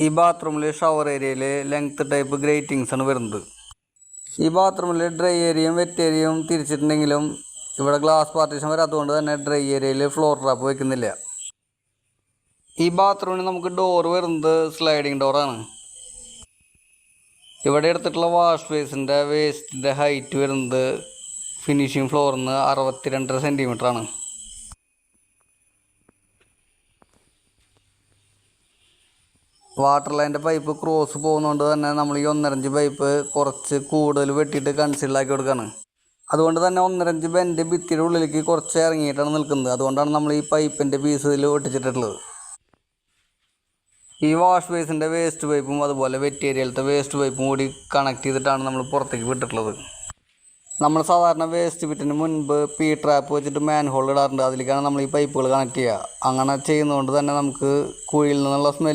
ഈ ബാത്റൂമിൽ ഷവർ ഏരിയയിൽ ലെങ്ത് ടൈപ്പ് ഗ്രേറ്റിങ്സ് ആണ് വരുന്നത്. ഈ ബാത്റൂമിൽ ഡ്രൈ ഏരിയയും വെറ്റ് ഏരിയയും തിരിച്ചിട്ടുണ്ടെങ്കിലും ഇവിടെ ഗ്ലാസ് പാർട്ടീഷൻ വരാത്തതുകൊണ്ട് തന്നെ ഡ്രൈ ഏരിയയിൽ ഫ്ലോർ ട്രാപ്പ് വയ്ക്കുന്നില്ല. ഈ ബാത്റൂമിന് നമുക്ക് ഡോർ വരുന്നത് സ്ലൈഡിങ് ഡോറാണ്. ഇവിടെ എടുത്തിട്ടുള്ള വാഷ് ബേസിൻ്റെ വേസ്റ്റിൻ്റെ ഹൈറ്റ് വരുന്നത് ഫിനിഷിംഗ് ഫ്ലോറിൽ നിന്ന് 62 സെൻറ്റിമീറ്റർ ആണ്. വാട്ടർ ലൈൻ്റെ പൈപ്പ് ക്രോസ് പോകുന്നതുകൊണ്ട് തന്നെ നമ്മൾ ഈ 1.5 ഇഞ്ച് പൈപ്പ് കുറച്ച് കൂടുതൽ വെട്ടിയിട്ട് കൺസീലാക്കി കൊടുക്കുകയാണ്. അതുകൊണ്ട് തന്നെ 1.5 ഇഞ്ച് ബെൻഡ് ഭിത്തിയുടെ ഉള്ളിലേക്ക് കുറച്ച് ഇറങ്ങിയിട്ടാണ് നിൽക്കുന്നത്. അതുകൊണ്ടാണ് നമ്മൾ ഈ പൈപ്പിൻ്റെ പീസ് ഇതിൽ ഒട്ടിച്ചിട്ടുള്ളത്. ഈ വാഷ് ബേസിൻ്റെ വേസ്റ്റ് പൈപ്പും അതുപോലെ വെറ്റ് ഏരിയയിലത്തെ വേസ്റ്റ് പൈപ്പും കൂടി കണക്ട് ചെയ്തിട്ടാണ് നമ്മൾ പുറത്തേക്ക് വിട്ടിട്ടുള്ളത്. നമ്മൾ സാധാരണ വേസ്റ്റ് പിറ്റിന് മുൻപ് പി ട്രാപ്പ് വെച്ചിട്ട് മാൻ ഹോൾ ഇടാറുണ്ട്. അതിലേക്കാണ് നമ്മൾ ഈ പൈപ്പുകൾ കണക്ട് ചെയ്യുക. അങ്ങനെ ചെയ്യുന്നതുകൊണ്ട് തന്നെ നമുക്ക് കുഴിയിൽ നിന്നുള്ള സ്മെല്ല്